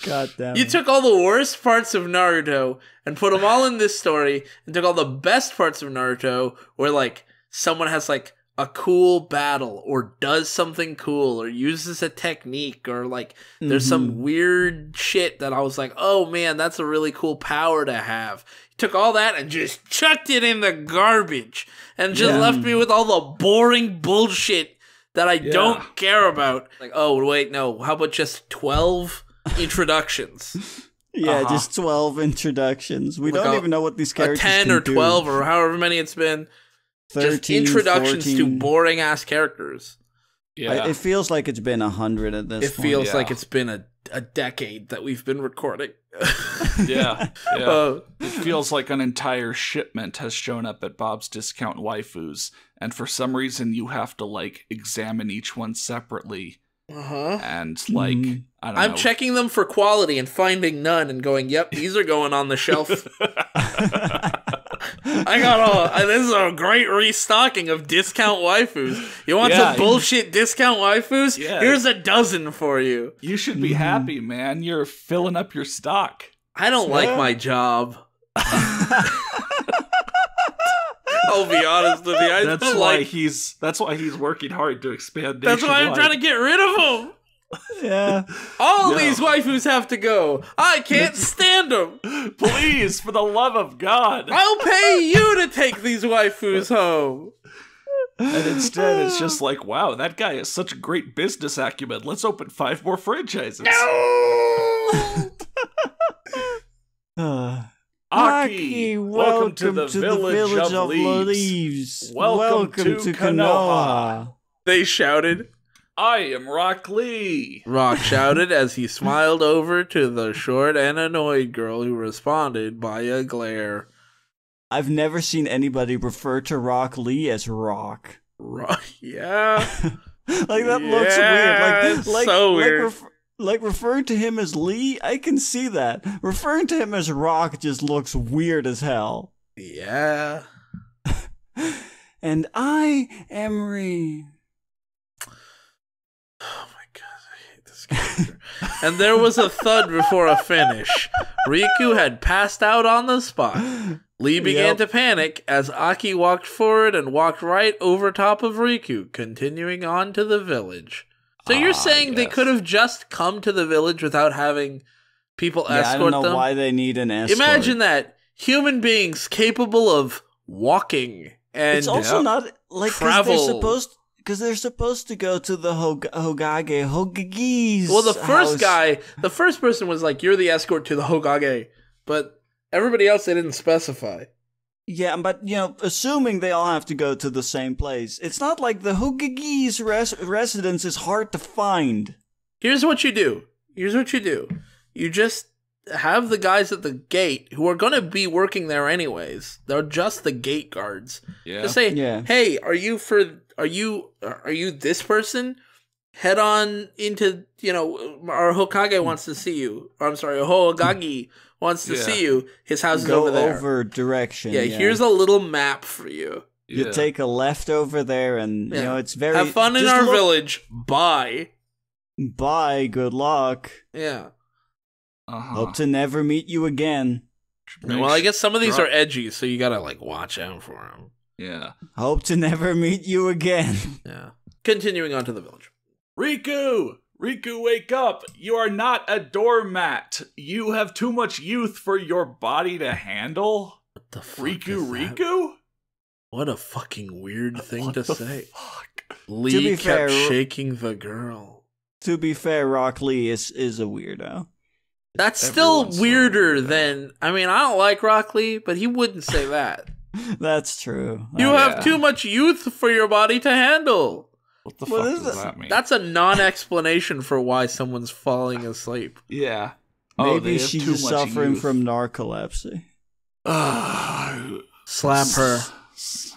God damn. You took all the worst parts of Naruto and put them all in this story, and took all the best parts of Naruto, where like someone has like a cool battle, or does something cool, or uses a technique, or like there's some weird shit that I was like, oh man, that's a really cool power to have. You took all that and just chucked it in the garbage, and just left me with all the boring bullshit that I don't care about. Like, oh wait, no, how about just 12 introductions? Just 12 introductions. We don't even know what these characters 10 can or do. 12 or however many it's been. 13, just introductions 14. to boring ass characters. Yeah. It feels like it's been 100 at this point. It feels like it's been a decade that we've been recording. Yeah. It feels like an entire shipment has shown up at Bob's Discount Waifus, and for some reason you have to like examine each one separately. And like I don't know. I'm checking them for quality and finding none and going, yep, these are going on the shelf. I got all. This is a great restocking of discount waifus. You want some bullshit discount waifus? Yeah. Here's a dozen for you. You should be happy, man. You're filling up your stock. I don't like my job. I'll be honest with you. That's why he's working hard to expand. That's why I'm trying to get rid of them. Yeah. All these waifus have to go. I can't stand them. Please, for the love of God. I'll pay you to take these waifus home. And instead, it's just like, wow, that guy has such a great business acumen. Let's open 5 more franchises. No! Aki, welcome to the village of leaves. Welcome to Konoha. They shouted. I am Rock Lee. Rock shouted as he smiled over to the short and annoyed girl who responded by a glare. I've never seen anybody refer to Rock Lee as Rock. Yeah. Like that looks weird. Like so weird. Like referring to him as Lee, I can see that. Referring to him as Rock just looks weird as hell. Yeah. And I am Ree. Oh my god, I hate this character. And there was a thud before a finish. Riku had passed out on the spot. Lee began to panic as Aki walked forward and walked right over top of Riku, continuing on to the village. So you're saying they could have just come to the village without having people escort them? I don't know why they need an escort. Imagine that. Human beings capable of walking and it's also not like travel. Because they're supposed to go to the Hogage's. Well, the first person was like, you're the escort to the Hokage. But everybody else, they didn't specify. Yeah, but, assuming they all have to go to the same place, it's not like the Hogage's residence is hard to find. Here's what you do. You just have the guys at the gate who are going to be working there anyways. They're just the gate guards. Yeah. Just say, hey, are you this person? Head on into, our Hokage wants to see you. Or, I'm sorry, Hokage wants to see you. His house is over there. Go over direction. Yeah, here's a little map for you. You take a left over there and, it's very... Have fun in our village. Bye. Bye, good luck. Yeah. Hope to never meet you again. Well, I guess some of these are edgy, so you gotta, watch out for them. Yeah. Hope to never meet you again. Yeah. Continuing on to the village. Riku! Riku, wake up! You are not a doormat! You have too much youth for your body to handle? What the fuck Riku? What a fucking weird thing to say. Fuck? Lee kept shaking the girl. To be fair, Rock Lee is a weirdo. That's still weirder than... I mean, I don't like Rock Lee, but he wouldn't say that. That's true. You have too much youth for your body to handle. What the What fuck is does it? that mean? That's a non-explanation for why someone's falling asleep. Yeah. Maybe she's just suffering from narcolepsy. Slap her,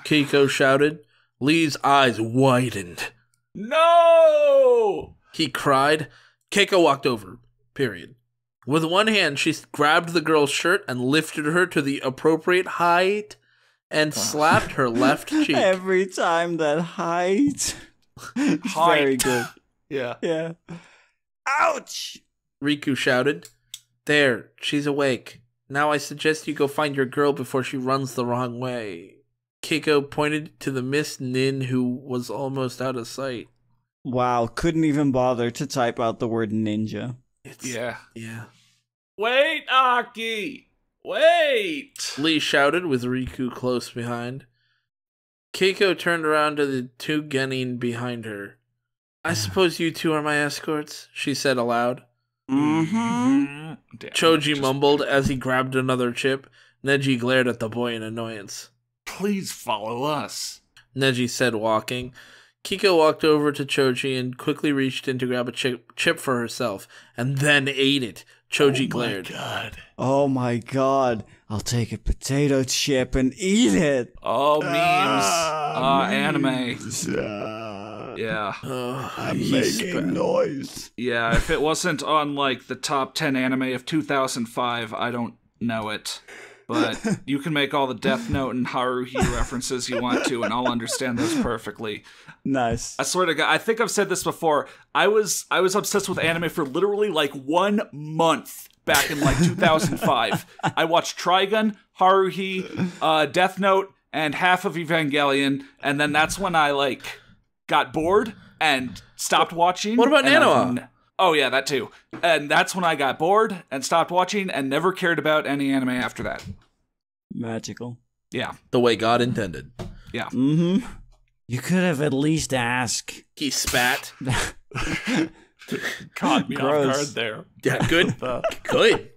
Keiko shouted. Lee's eyes widened. No! He cried. Keiko walked over. Period. With one hand, she grabbed the girl's shirt and lifted her to the appropriate height and slapped her left cheek. Every time that height. It's very good. Yeah. Yeah. Ouch! Riku shouted. There, she's awake. Now I suggest you go find your girl before she runs the wrong way. Keiko pointed to the Miss Nin, who was almost out of sight. Wow, couldn't even bother to type out the word ninja. Yeah. Wait, Aki! Wait! Lee shouted with Riku close behind. Keiko turned around to the two genin behind her. I suppose you two are my escorts, she said aloud. Mm-hmm. Choji mumbled as he grabbed another chip. Neji glared at the boy in annoyance. Please follow us. Neji said, walking. Keiko walked over to Choji and quickly reached in to grab a chip for herself, and then ate it. Choji glared. Oh my god. I'll take a potato chip and eat it. Oh, memes. Anime. Yeah. I'm making noise. Yeah, if it wasn't on, like, the top 10 anime of 2005, I don't know it. But you can make all the Death Note and Haruhi references you want to, and I'll understand those perfectly. Nice. I swear to God, I think I've said this before. I was obsessed with anime for literally, like, 1 month back in, like, 2005. I watched Trigun, Haruhi, Death Note, and half of Evangelion, and then that's when I, like, got bored and stopped watching. What about Nanoa? Oh yeah, that too. And that's when I got bored and stopped watching and never cared about any anime after that. Magical. Yeah. The way God intended. Yeah. Mm-hmm. You could have at least asked. He spat. Caught me off guard there. Yeah, good. Good.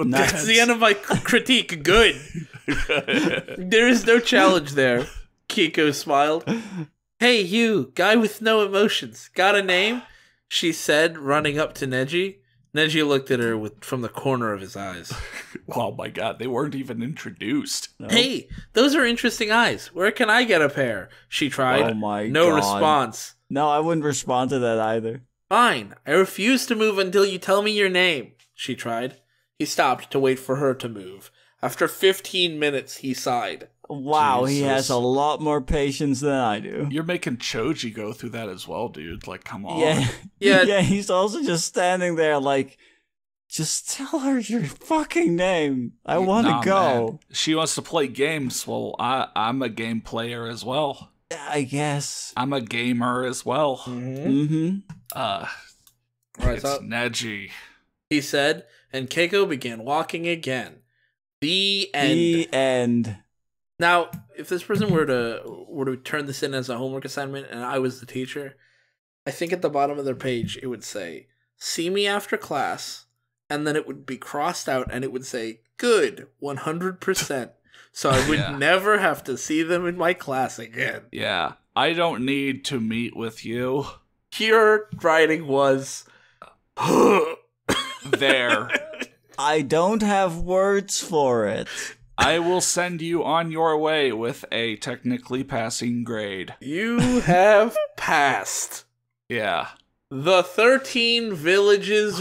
That's the end of my critique. Good. There is no challenge there. Keiko smiled. Hey, you, guy with no emotions. Got a name? She said, running up to Neji. Neji looked at her from the corner of his eyes. Oh my god, they weren't even introduced. No. Hey, those are interesting eyes. Where can I get a pair? She tried. Oh my No god. response. No, I wouldn't respond to that either. Fine. I refuse to move until you tell me your name. She tried. He stopped to wait for her to move. After 15 minutes, he sighed. Wow, Jesus. he has a lot more patience than I do. You're making Choji go through that as well, dude. Like, come on. Yeah. Yeah. Yeah, he's also just standing there like, just tell her your fucking name. I want to go. Man. She wants to play games. Well, I'm a game player as well. I guess. I'm a gamer as well. Mm-hmm. It's Neji. He said, and Keiko began walking again. The end. The end. Now, if this person were to turn this in as a homework assignment and I was the teacher, I think at the bottom of their page it would say, see me after class, and then it would be crossed out and it would say, good, 100%. So I would never have to see them in my class again. Yeah, I don't need to meet with you. Your writing was... There. I don't have words for it. I will send you on your way with a technically passing grade. You have passed. Yeah. The 13 villages.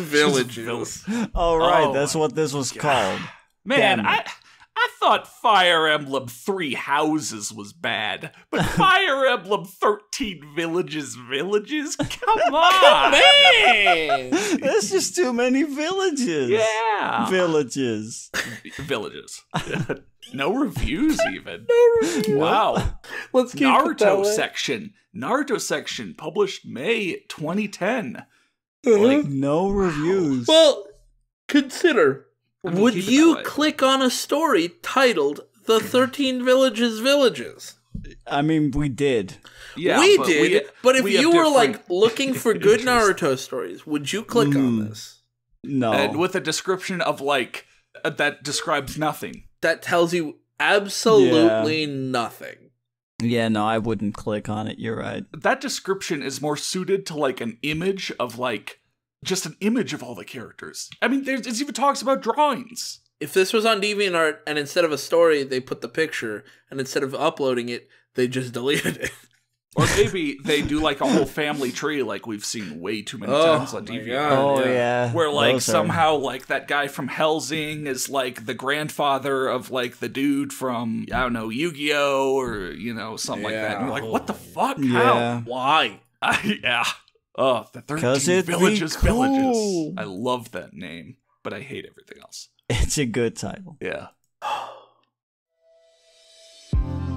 All right, Oh that's what this was called. Man, Damn it. I thought Fire Emblem 3 Houses was bad, but Fire Emblem 13 Villages? Come on! Man! There's just too many villages. Yeah! Villages. Villages. No reviews, even. Nope. Wow. Let's keep it that Naruto way. section. Naruto section, published May 2010. No reviews. Well, consider... I mean, would keep it you that way. click on a story titled The 13 Villages? I mean, we did. Yeah, we but did, but if we have you were like different looking for good interests. Naruto stories, would you click on this? No. And with a description of, like, that describes nothing. That tells you absolutely nothing. Yeah, no, I wouldn't click on it. You're right. That description is more suited to like an image of like just an image of all the characters. I mean, it even talks about drawings. If this was on DeviantArt and instead of a story, they put the picture, and instead of uploading it, they just deleted it. Or maybe they do like a whole family tree like we've seen way too many times on DeviantArt. Oh, yeah. Where like Those somehow like that guy from Hellsing is like the grandfather of like the dude from, I don't know, Yu-Gi-Oh! Or, you know, something like that. And you're like, what the fuck? Yeah. How? Why? Yeah. Oh, the 13 Villages. I love that name, but I hate everything else. It's a good title. Yeah.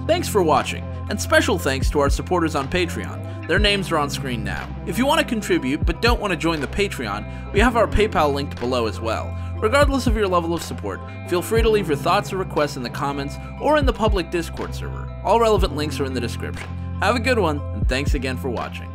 Thanks for watching, and special thanks to our supporters on Patreon. Their names are on screen now. If you want to contribute but don't want to join the Patreon, we have our PayPal linked below as well. Regardless of your level of support, feel free to leave your thoughts or requests in the comments or in the public Discord server. All relevant links are in the description. Have a good one, and thanks again for watching.